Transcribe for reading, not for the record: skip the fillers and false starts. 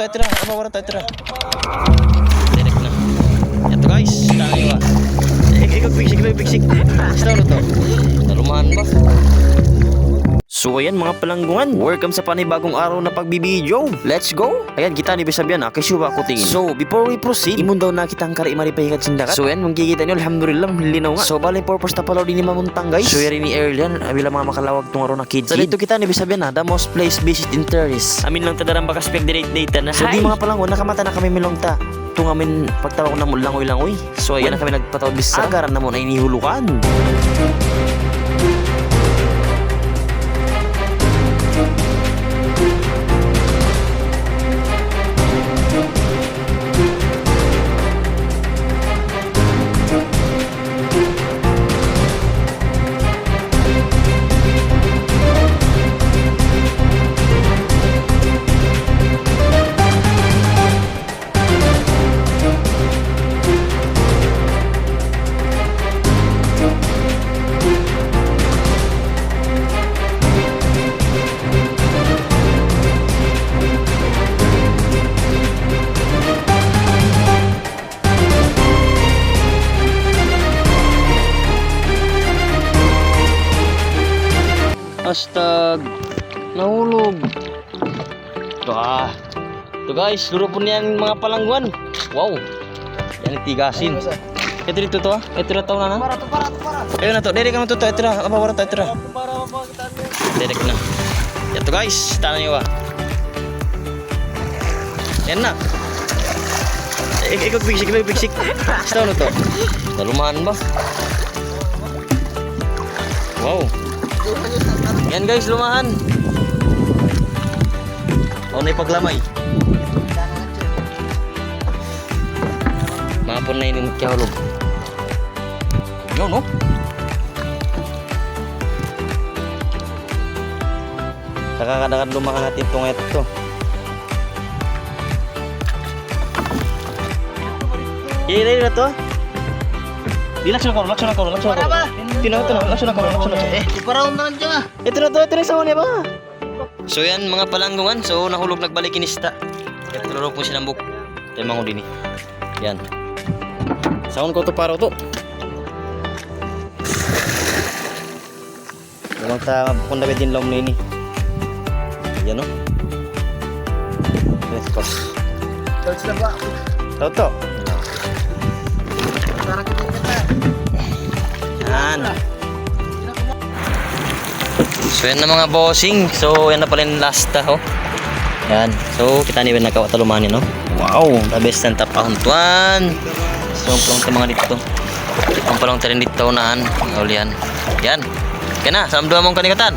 Ito na, apa wala tayo tira. Direct na. Ito guys, tayo ba. Ikot bigsik. Sino to? Narumahan ba? So ayan mga palanggungan, welcome sa panibagong araw na pagbibideo. Let's go! Ayan, kita ni Bisabian ha, kasi ba ako tingin. So before we proceed, imon daw na kitang kari maripahingat sindakat. So ayan, magkikita nyo, alhamdulillah, linaw nga. So bali purpose na palaw din ni Mamuntang guys. So yari ni Erlian, abila mga makalawag tong araw na kids. So dito kita ni Bisabian ha, the most place visit in tourist. Amin lang tadarang baka spek data na. So di mga palanggungan, nakamata na kami milong ta. Ito nga min pagtawag ko na langoy. So ayan na kami nagpatawag bisa. Agaran na mo na inihulukan. Astag, nahulog. Ito guys, luro po niyan mga palangguan. Wow, yan itigasin. Ito dito to ha, ito na taon na. Para. Ayun na to, direct naman to, ito na, apa wala tayo, ito na. Direct na. Ito guys, tanan nyo ba. Yan na. Ikot bigsik. Sino to? Nalumahan ba? Wow. Yan guys, lumahan. O na ipaglamay. Mapon na yun yung magkahulog. Yun no? Kakakadakan lumahan natin itong ito. Hihilay na to? Di laksan ako. Tinaw ito na, laksan ako. Iparahon na lang dyan. Ito na sa huli ba? So yan mga palanggungan, so nahulog nagbalik kinista. Ito lulog po sinambok. Ito yung mga din. Yan. Saan ko to paro to? Lumang ta kung dapat din lang ini. Yan o. Let's go. Touch na ba? Toto. Parang kita. Yan. So yan na mga bossing. So yan na pala yung last ho. Yan. So kita ni Ben nagkawatalumanin no. Wow, the best ng tapahuntuan. So plong ta mga dito. Ang palong tarin dito naan. Ulian. Yan. Kaya na, samdua mong kanigatan.